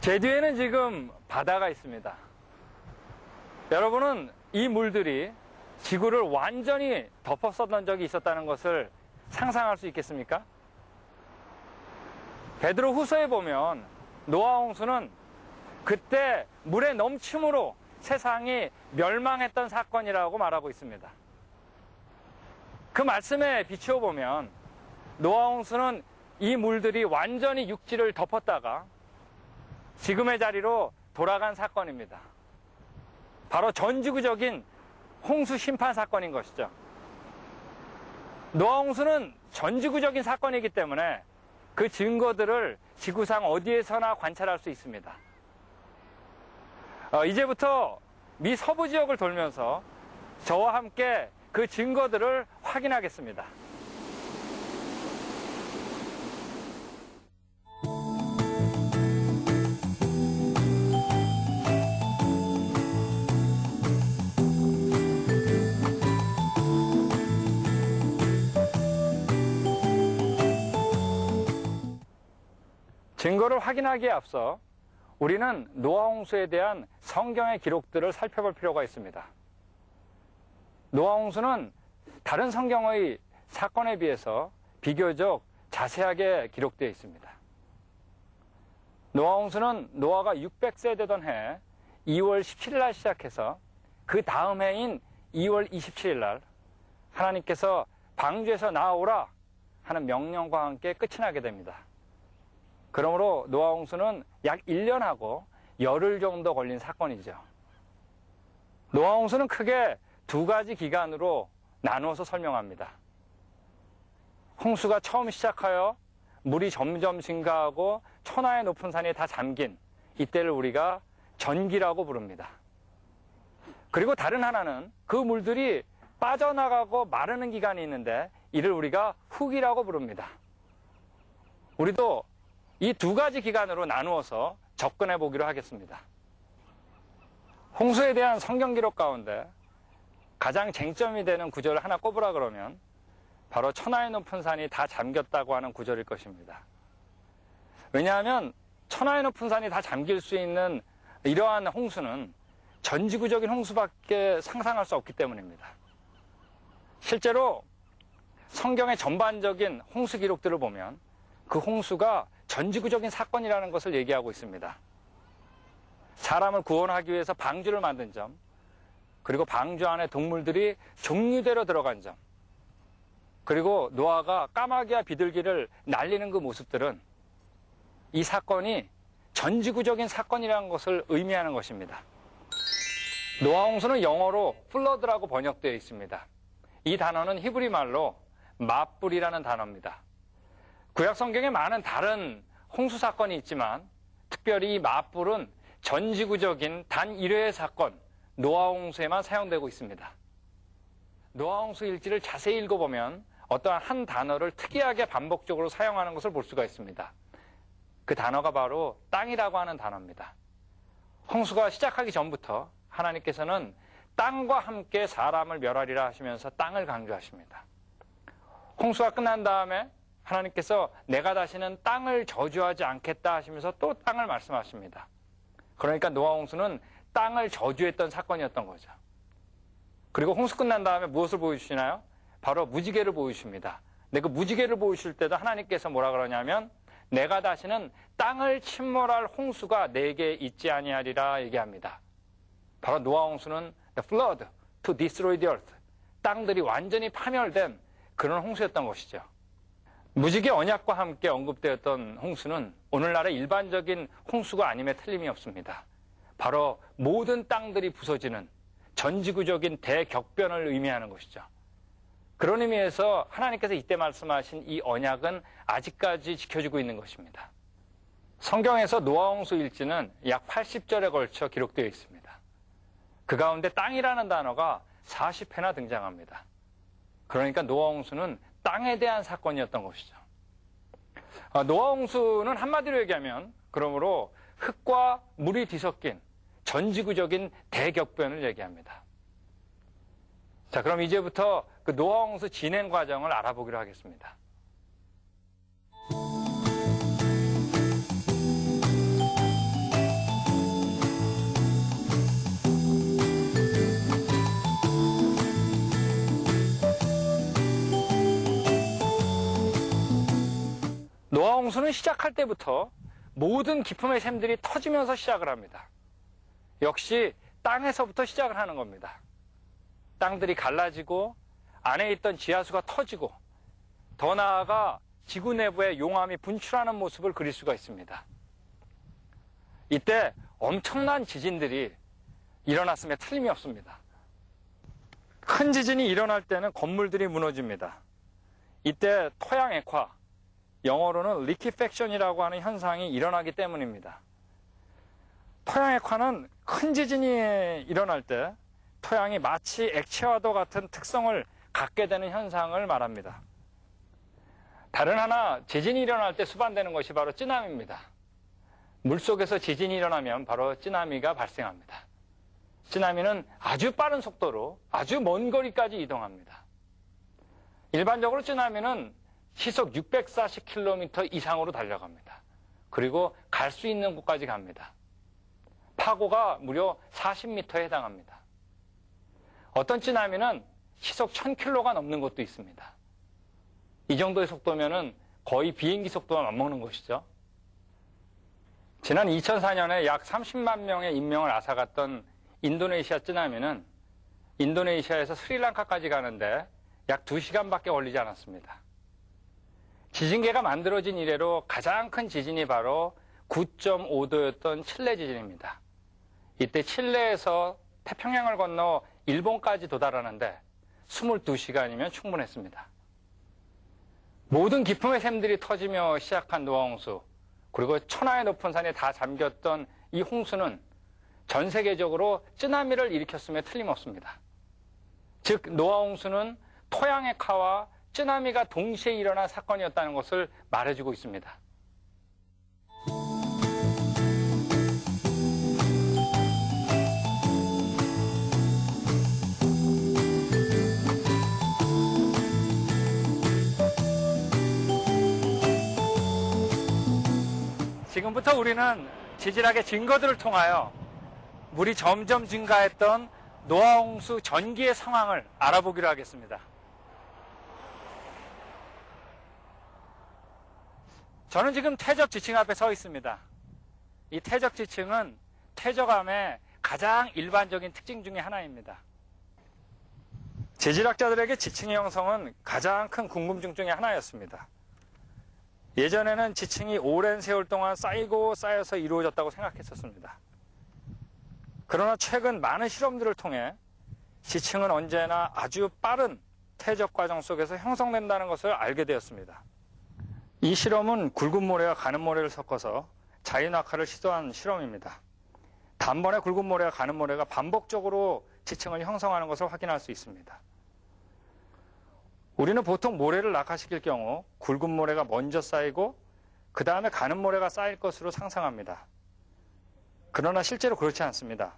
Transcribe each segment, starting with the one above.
제주에는 지금 바다가 있습니다. 여러분은 이 물들이 지구를 완전히 덮었었던 적이 있었다는 것을 상상할 수 있겠습니까? 베드로 후서에 보면 노아 홍수는 그때 물의 넘침으로 세상이 멸망했던 사건이라고 말하고 있습니다. 그 말씀에 비추어 보면 노아 홍수는 이 물들이 완전히 육지를 덮었다가 지금의 자리로 돌아간 사건입니다. 바로 전지구적인 홍수 심판 사건인 것이죠. 노아 홍수는 전지구적인 사건이기 때문에 그 증거들을 지구상 어디에서나 관찰할 수 있습니다. 이제부터 미 서부 지역을 돌면서 저와 함께 그 증거들을 확인하겠습니다. 증거를 확인하기에 앞서 우리는 노아 홍수에 대한 성경의 기록들을 살펴볼 필요가 있습니다. 노아 홍수는 다른 성경의 사건에 비해서 비교적 자세하게 기록되어 있습니다. 노아 홍수는 노아가 600세 되던 해 2월 17일 날 시작해서 그 다음 해인 2월 27일 날 하나님께서 방주에서 나오라 하는 명령과 함께 끝이 나게 됩니다. 그러므로 노아 홍수는 약 1년하고 열흘 정도 걸린 사건이죠. 노아 홍수는 크게 두 가지 기간으로 나누어서 설명합니다. 홍수가 처음 시작하여 물이 점점 증가하고 천하의 높은 산이 다 잠긴 이때를 우리가 전기라고 부릅니다. 그리고 다른 하나는 그 물들이 빠져나가고 마르는 기간이 있는데 이를 우리가 후기라고 부릅니다. 우리도 이 두 가지 기간으로 나누어서 접근해 보기로 하겠습니다. 홍수에 대한 성경 기록 가운데 가장 쟁점이 되는 구절을 하나 꼽으라 그러면 바로 천하의 높은 산이 다 잠겼다고 하는 구절일 것입니다. 왜냐하면 천하의 높은 산이 다 잠길 수 있는 이러한 홍수는 전지구적인 홍수밖에 상상할 수 없기 때문입니다. 실제로 성경의 전반적인 홍수 기록들을 보면 그 홍수가 전지구적인 사건이라는 것을 얘기하고 있습니다. 사람을 구원하기 위해서 방주를 만든 점, 그리고 방주 안에 동물들이 종류대로 들어간 점, 그리고 노아가 까마귀와 비둘기를 날리는 그 모습들은 이 사건이 전지구적인 사건이라는 것을 의미하는 것입니다. 노아 홍수는 영어로 플러드라고 번역되어 있습니다. 이 단어는 히브리 말로 맞불이라는 단어입니다. 구약 성경에 많은 다른 홍수 사건이 있지만 특별히 이 맞불은 전지구적인 단 1회의 사건, 노아 홍수에만 사용되고 있습니다. 노아 홍수 일지를 자세히 읽어보면 어떠한 한 단어를 특이하게 반복적으로 사용하는 것을 볼 수가 있습니다. 그 단어가 바로 땅이라고 하는 단어입니다. 홍수가 시작하기 전부터 하나님께서는 땅과 함께 사람을 멸하리라 하시면서 땅을 강조하십니다. 홍수가 끝난 다음에 하나님께서 내가 다시는 땅을 저주하지 않겠다 하시면서 또 땅을 말씀하십니다. 그러니까 노아 홍수는 땅을 저주했던 사건이었던 거죠. 그리고 홍수 끝난 다음에 무엇을 보여주시나요? 바로 무지개를 보여주십니다. 근데 그 무지개를 보여주실 때도 하나님께서 뭐라 그러냐면 내가 다시는 땅을 침몰할 홍수가 내게 있지 아니하리라 얘기합니다. 바로 노아 홍수는 the flood to destroy the earth. 땅들이 완전히 파멸된 그런 홍수였던 것이죠. 무지개 언약과 함께 언급되었던 홍수는 오늘날의 일반적인 홍수가 아님에 틀림이 없습니다. 바로 모든 땅들이 부서지는 전지구적인 대격변을 의미하는 것이죠. 그런 의미에서 하나님께서 이때 말씀하신 이 언약은 아직까지 지켜지고 있는 것입니다. 성경에서 노아 홍수 일지는 약 80절에 걸쳐 기록되어 있습니다. 그 가운데 땅이라는 단어가 40회나 등장합니다. 그러니까 노아 홍수는 땅에 대한 사건이었던 것이죠. 노아 홍수는 한마디로 얘기하면 그러므로 흙과 물이 뒤섞인 전지구적인 대격변을 얘기합니다. 자, 그럼 이제부터 그 노아 홍수 진행 과정을 알아보기로 하겠습니다. 노아홍수는 시작할 때부터 모든 기품의 샘들이 터지면서 시작을 합니다. 역시 땅에서부터 시작을 하는 겁니다. 땅들이 갈라지고 안에 있던 지하수가 터지고 더 나아가 지구 내부에 용암이 분출하는 모습을 그릴 수가 있습니다. 이때 엄청난 지진들이 일어났음에 틀림이 없습니다. 큰 지진이 일어날 때는 건물들이 무너집니다. 이때 토양액화, 영어로는 리퀴팩션이라고 하는 현상이 일어나기 때문입니다. 토양액화는 큰 지진이 일어날 때 토양이 마치 액체와도 같은 특성을 갖게 되는 현상을 말합니다. 다른 하나, 지진이 일어날 때 수반되는 것이 바로 쓰나미입니다. 물속에서 지진이 일어나면 바로 쓰나미가 발생합니다. 쓰나미는 아주 빠른 속도로 아주 먼 거리까지 이동합니다. 일반적으로 쓰나미는 시속 640km 이상으로 달려갑니다. 그리고 갈 수 있는 곳까지 갑니다. 파고가 무려 40m에 해당합니다. 어떤 쓰나미는 시속 1000km가 넘는 것도 있습니다. 이 정도의 속도면은 거의 비행기 속도와 맞먹는 것이죠. 지난 2004년에 약 30만 명의 인명을 앗아갔던 인도네시아 쓰나미는 인도네시아에서 스리랑카까지 가는데 약 2시간밖에 걸리지 않았습니다. 지진계가 만들어진 이래로 가장 큰 지진이 바로 9.5도였던 칠레 지진입니다. 이때 칠레에서 태평양을 건너 일본까지 도달하는데 22시간이면 충분했습니다. 모든 기품의 샘들이 터지며 시작한 노아홍수, 그리고 천하의 높은 산이 다 잠겼던 이 홍수는 전 세계적으로 쓰나미를 일으켰음에 틀림없습니다. 즉 노아홍수는 토양액화와 쓰나미가 동시에 일어난 사건이었다는 것을 말해주고 있습니다. 지금부터 우리는 지질학의 증거들을 통하여 물이 점점 증가했던 노아홍수 전기의 상황을 알아보기로 하겠습니다. 저는 지금 퇴적 지층 앞에 서 있습니다. 이 퇴적 지층은 퇴적암의 가장 일반적인 특징 중에 하나입니다. 지질학자들에게 지층의 형성은 가장 큰 궁금증 중에 하나였습니다. 예전에는 지층이 오랜 세월 동안 쌓이고 쌓여서 이루어졌다고 생각했었습니다. 그러나 최근 많은 실험들을 통해 지층은 언제나 아주 빠른 퇴적 과정 속에서 형성된다는 것을 알게 되었습니다. 이 실험은 굵은 모래와 가는 모래를 섞어서 자유낙하를 시도한 실험입니다. 단번에 굵은 모래와 가는 모래가 반복적으로 지층을 형성하는 것을 확인할 수 있습니다. 우리는 보통 모래를 낙하시킬 경우 굵은 모래가 먼저 쌓이고 그 다음에 가는 모래가 쌓일 것으로 상상합니다. 그러나 실제로 그렇지 않습니다.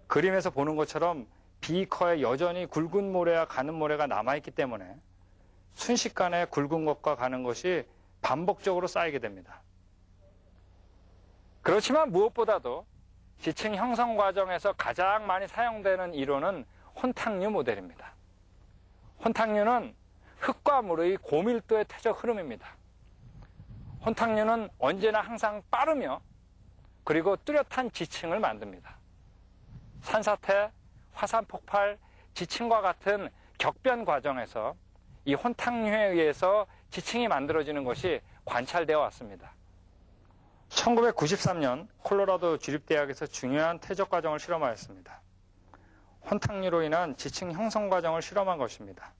그림에서 보는 것처럼 비커에 여전히 굵은 모래와 가는 모래가 남아있기 때문에 순식간에 굵은 것과 가는 것이 반복적으로 쌓이게 됩니다. 그렇지만 무엇보다도 지층 형성 과정에서 가장 많이 사용되는 이론은 혼탁류 모델입니다. 혼탁류는 흙과 물의 고밀도의 퇴적 흐름입니다. 혼탁류는 언제나 항상 빠르며 그리고 뚜렷한 지층을 만듭니다. 산사태, 화산 폭발, 지층과 같은 격변 과정에서 이 혼탁류에 의해서 지층이 만들어지는 것이 관찰되어 왔습니다. 1993년 콜로라도 주립대학에서 중요한 퇴적 과정을 실험하였습니다. 혼탁류로 인한 지층 형성 과정을 실험한 것입니다.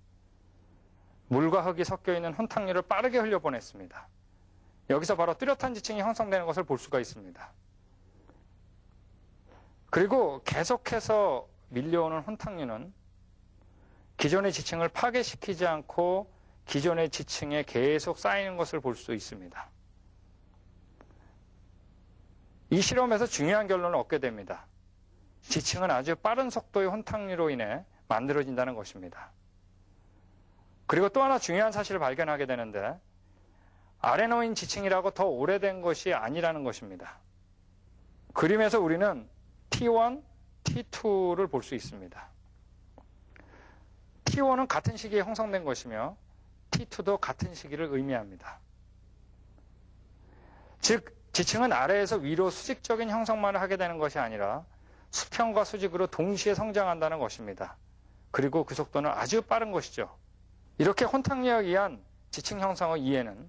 물과 흙이 섞여 있는 혼탁류를 빠르게 흘려보냈습니다. 여기서 바로 뚜렷한 지층이 형성되는 것을 볼 수가 있습니다. 그리고 계속해서 밀려오는 혼탁류는 기존의 지층을 파괴시키지 않고 기존의 지층에 계속 쌓이는 것을 볼 수 있습니다. 이 실험에서 중요한 결론을 얻게 됩니다. 지층은 아주 빠른 속도의 혼탁류로 인해 만들어진다는 것입니다. 그리고 또 하나 중요한 사실을 발견하게 되는데 아래 놓인 지층이라고 더 오래된 것이 아니라는 것입니다. 그림에서 우리는 T1, T2를 볼 수 있습니다. T1은 같은 시기에 형성된 것이며 T2도 같은 시기를 의미합니다. 즉 지층은 아래에서 위로 수직적인 형성만을 하게 되는 것이 아니라 수평과 수직으로 동시에 성장한다는 것입니다. 그리고 그 속도는 아주 빠른 것이죠. 이렇게 혼탁류에 의한 지층 형성의 이해는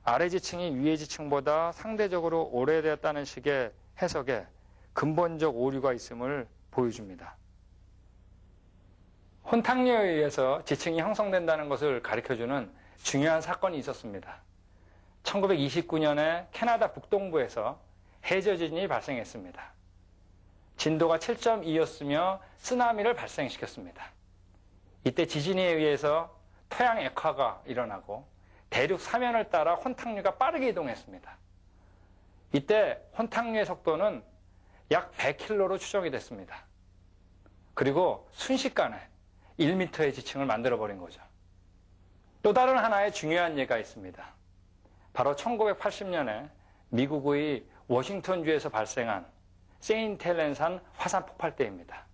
아래 지층이 위의 지층보다 상대적으로 오래되었다는 식의 해석에 근본적 오류가 있음을 보여줍니다. 혼탁류에 의해서 지층이 형성된다는 것을 가르쳐주는 중요한 사건이 있었습니다. 1929년에 캐나다 북동부에서 해저지진이 발생했습니다. 진도가 7.2였으며 쓰나미를 발생시켰습니다. 이때 지진에 의해서 토양 액화가 일어나고 대륙 사면을 따라 혼탁류가 빠르게 이동했습니다. 이때 혼탁류의 속도는 약 100km로 추정이 됐습니다. 그리고 순식간에 1m의 지층을 만들어버린 거죠. 또 다른 하나의 중요한 예가 있습니다. 바로 1980년에 미국의 워싱턴주에서 발생한 세인트 헬렌산 화산 폭발 때입니다.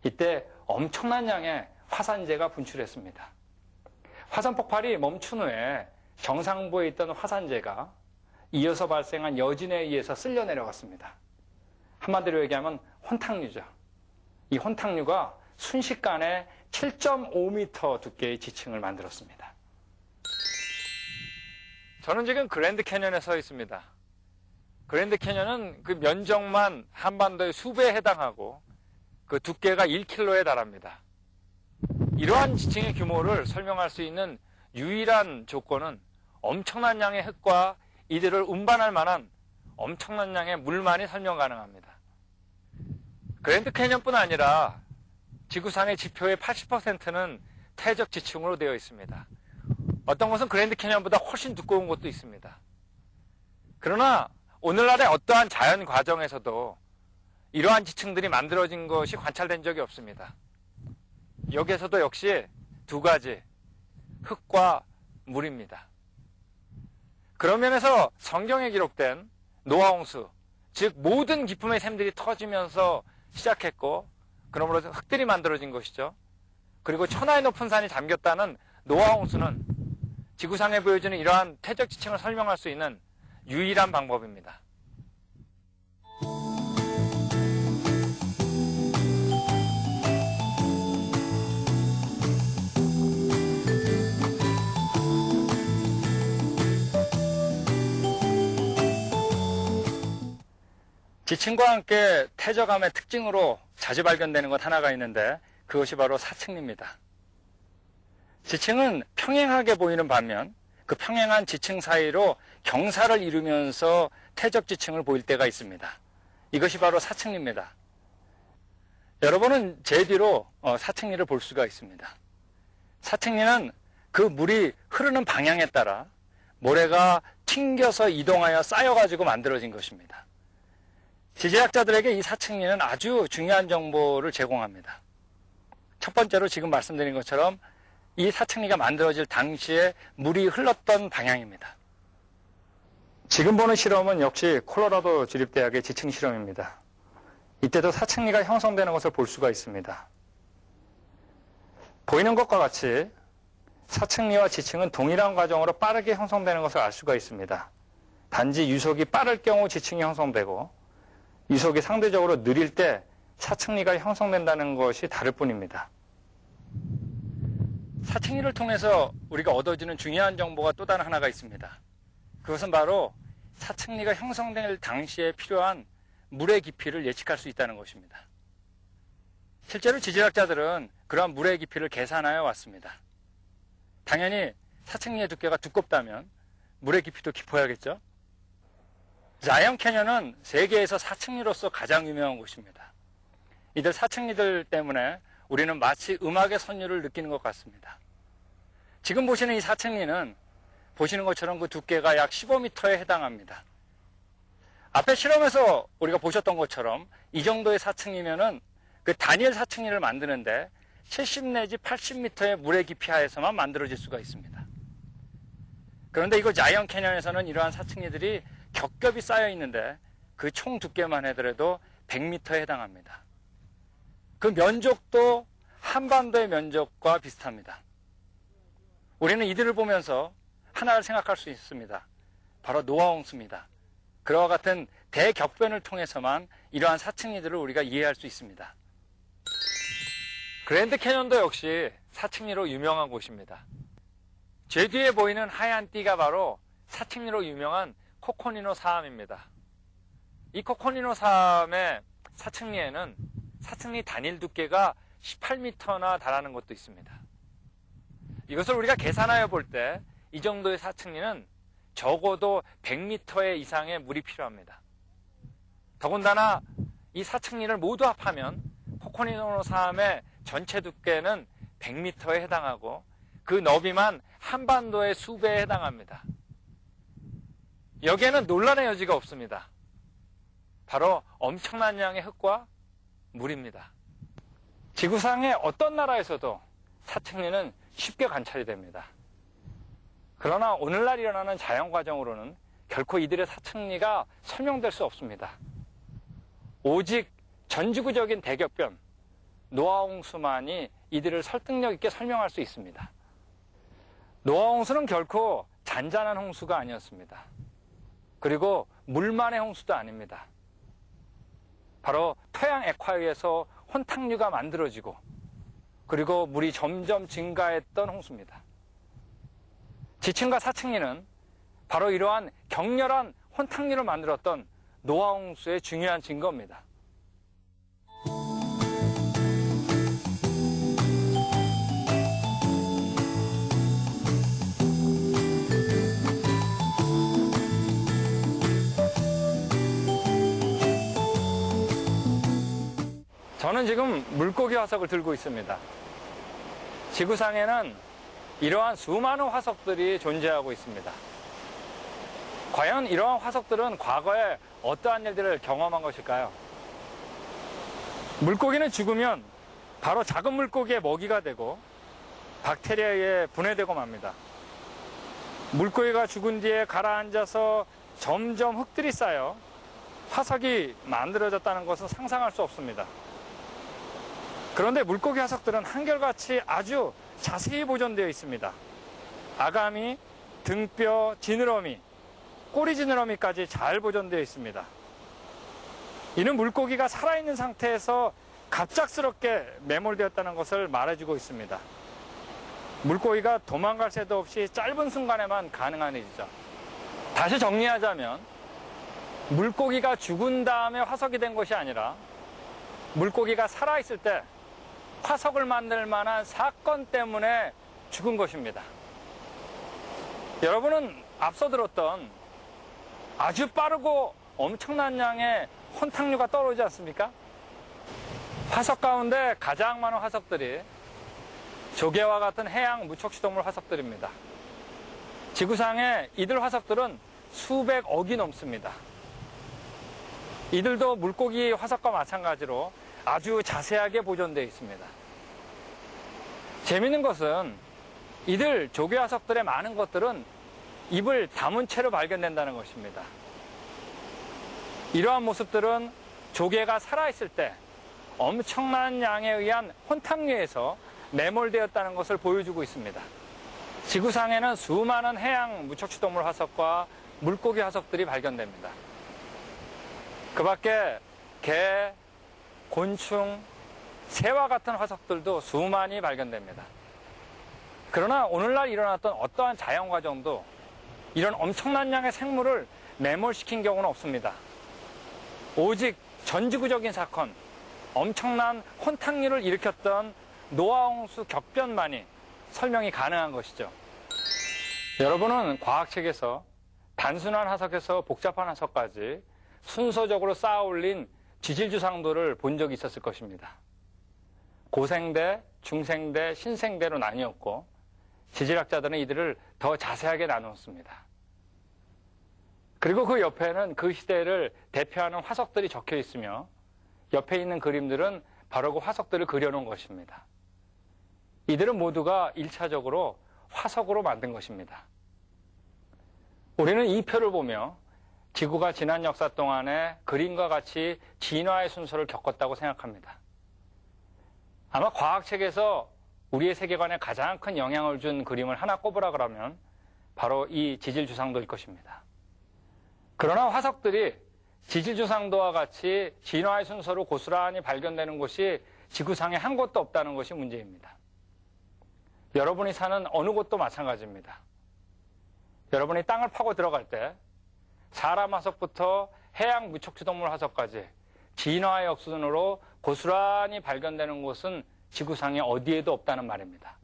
이때 엄청난 양의 화산재가 분출했습니다. 화산 폭발이 멈춘 후에 정상부에 있던 화산재가 이어서 발생한 여진에 의해서 쓸려 내려갔습니다. 한마디로 얘기하면 혼탁류죠. 이 혼탁류가 순식간에 7.5m 두께의 지층을 만들었습니다. 저는 지금 그랜드 캐년에 서 있습니다. 그랜드 캐년은 그 면적만 한반도의 수배에 해당하고 그 두께가 1km에 달합니다. 이러한 지층의 규모를 설명할 수 있는 유일한 조건은 엄청난 양의 흙과 이들을 운반할 만한 엄청난 양의 물만이 설명 가능합니다. 그랜드 캐년뿐 아니라 지구상의 지표의 80%는 퇴적 지층으로 되어 있습니다. 어떤 것은 그랜드 캐년보다 훨씬 두꺼운 곳도 있습니다. 그러나 오늘날의 어떠한 자연 과정에서도 이러한 지층들이 만들어진 것이 관찰된 적이 없습니다. 여기에서도 역시 두 가지, 흙과 물입니다. 그런 면에서 성경에 기록된 노아 홍수, 즉 모든 기품의 샘들이 터지면서 시작했고 그러므로 흙들이 만들어진 것이죠. 그리고 천하의 높은 산이 잠겼다는 노아 홍수는 지구상에 보여지는 이러한 퇴적 지층을 설명할 수 있는 유일한 방법입니다. 지층과 함께 퇴적암의 특징으로 자주 발견되는 것 하나가 있는데 그것이 바로 사층리입니다. 지층은 평행하게 보이는 반면 그 평행한 지층 사이로 경사를 이루면서 퇴적 지층을 보일 때가 있습니다. 이것이 바로 사층리입니다. 여러분은 제 뒤로 사층리를 볼 수가 있습니다. 사층리는 그 물이 흐르는 방향에 따라 모래가 튕겨서 이동하여 쌓여가지고 만들어진 것입니다. 지질학자들에게 이 사층리는 아주 중요한 정보를 제공합니다. 첫 번째로 지금 말씀드린 것처럼 이 사층리가 만들어질 당시에 물이 흘렀던 방향입니다. 지금 보는 실험은 역시 콜로라도 주립대학의 지층 실험입니다. 이때도 사층리가 형성되는 것을 볼 수가 있습니다. 보이는 것과 같이 사층리와 지층은 동일한 과정으로 빠르게 형성되는 것을 알 수가 있습니다. 단지 유속이 빠를 경우 지층이 형성되고 유속이 상대적으로 느릴 때 사층리가 형성된다는 것이 다를 뿐입니다. 사층리를 통해서 우리가 얻어지는 중요한 정보가 또 다른 하나가 있습니다. 그것은 바로 사층리가 형성될 당시에 필요한 물의 깊이를 예측할 수 있다는 것입니다. 실제로 지질학자들은 그러한 물의 깊이를 계산하여 왔습니다. 당연히 사층리의 두께가 두껍다면 물의 깊이도 깊어야겠죠. 자이언트 캐년은 세계에서 사층리로서 가장 유명한 곳입니다. 이들 사층리들 때문에 우리는 마치 음악의 선율을 느끼는 것 같습니다. 지금 보시는 이 사층리는 보시는 것처럼 그 두께가 약 15m에 해당합니다. 앞에 실험에서 우리가 보셨던 것처럼 이 정도의 사층리면은 그 다니엘 사층리를 만드는데 70 내지 80m의 물의 깊이 하에서만 만들어질 수가 있습니다. 그런데 이거 자이언트 캐년에서는 이러한 사층리들이 겹겹이 쌓여 있는데 그 총 두께만 하더라도 100m에 해당합니다. 그 면적도 한반도의 면적과 비슷합니다. 우리는 이들을 보면서 하나를 생각할 수 있습니다. 바로 노아홍수입니다. 그와 같은 대격변을 통해서만 이러한 사층리들을 우리가 이해할 수 있습니다. 그랜드 캐년도 역시 사층리로 유명한 곳입니다. 제 뒤에 보이는 하얀 띠가 바로 사층리로 유명한 코코니노 사암입니다. 이 코코니노 사암의 사층리에는 사층리 단일 두께가 18m나 달하는 곳도 있습니다. 이것을 우리가 계산하여 볼 때 이 정도의 사층리는 적어도 100m 이상의 물이 필요합니다. 더군다나 이 사층리를 모두 합하면 코코니노 사암의 전체 두께는 100m에 해당하고 그 너비만 한반도의 수배에 해당합니다. 여기에는 논란의 여지가 없습니다. 바로 엄청난 양의 흙과 물입니다. 지구상의 어떤 나라에서도 사층리는 쉽게 관찰이 됩니다. 그러나 오늘날 일어나는 자연과정으로는 결코 이들의 사층리가 설명될 수 없습니다. 오직 전지구적인 대격변, 노아홍수만이 이들을 설득력 있게 설명할 수 있습니다. 노아홍수는 결코 잔잔한 홍수가 아니었습니다. 그리고 물만의 홍수도 아닙니다. 바로 토양 액화위에서 혼탕류가 만들어지고 그리고 물이 점점 증가했던 홍수입니다. 지층과 사층리는 바로 이러한 격렬한 혼탕류를 만들었던 노아홍수의 중요한 증거입니다. 저는 지금 물고기 화석을 들고 있습니다. 지구상에는 이러한 수많은 화석들이 존재하고 있습니다. 과연 이러한 화석들은 과거에 어떠한 일들을 경험한 것일까요? 물고기는 죽으면 바로 작은 물고기의 먹이가 되고 박테리아에 분해되고 맙니다. 물고기가 죽은 뒤에 가라앉아서 점점 흙들이 쌓여 화석이 만들어졌다는 것은 상상할 수 없습니다. 그런데 물고기 화석들은 한결같이 아주 자세히 보존되어 있습니다. 아가미, 등뼈, 지느러미, 꼬리 지느러미까지 잘 보존되어 있습니다. 이는 물고기가 살아있는 상태에서 갑작스럽게 매몰되었다는 것을 말해주고 있습니다. 물고기가 도망갈 새도 없이 짧은 순간에만 가능한 일이죠. 다시 정리하자면 물고기가 죽은 다음에 화석이 된 것이 아니라 물고기가 살아있을 때 화석을 만들 만한 사건 때문에 죽은 것입니다. 여러분은 앞서 들었던 아주 빠르고 엄청난 양의 혼탕류가 떠오르지 않습니까? 화석 가운데 가장 많은 화석들이 조개와 같은 해양 무척추동물 화석들입니다. 지구상의 이들 화석들은 수백억이 넘습니다. 이들도 물고기 화석과 마찬가지로 아주 자세하게 보존되어 있습니다. 재미있는 것은 이들 조개 화석들의 많은 것들은 입을 다문 채로 발견된다는 것입니다. 이러한 모습들은 조개가 살아있을 때 엄청난 양에 의한 혼탕류에서 매몰되었다는 것을 보여주고 있습니다. 지구상에는 수많은 해양 무척추동물 화석과 물고기 화석들이 발견됩니다. 그 밖에 개, 곤충, 새와 같은 화석들도 수많이 발견됩니다. 그러나 오늘날 일어났던 어떠한 자연과정도 이런 엄청난 양의 생물을 매몰시킨 경우는 없습니다. 오직 전지구적인 사건, 엄청난 혼탕류를 일으켰던 노아홍수 격변만이 설명이 가능한 것이죠. 여러분은 과학책에서 단순한 화석에서 복잡한 화석까지 순서적으로 쌓아 올린 지질주상도를 본 적이 있었을 것입니다. 고생대, 중생대, 신생대로 나뉘었고 지질학자들은 이들을 더 자세하게 나누었습니다. 그리고 그 옆에는 그 시대를 대표하는 화석들이 적혀 있으며 옆에 있는 그림들은 바로 그 화석들을 그려놓은 것입니다. 이들은 모두가 1차적으로 화석으로 만든 것입니다. 우리는 이 표를 보며 지구가 지난 역사 동안에 그림과 같이 진화의 순서를 겪었다고 생각합니다. 아마 과학책에서 우리의 세계관에 가장 큰 영향을 준 그림을 하나 꼽으라 그러면 바로 이 지질주상도일 것입니다. 그러나 화석들이 지질주상도와 같이 진화의 순서로 고스란히 발견되는 곳이 지구상에 한 곳도 없다는 것이 문제입니다. 여러분이 사는 어느 곳도 마찬가지입니다. 여러분이 땅을 파고 들어갈 때 사람 화석부터 해양 무척추동물 화석까지 진화의 역순으로 고스란히 발견되는 곳은 지구상에 어디에도 없다는 말입니다.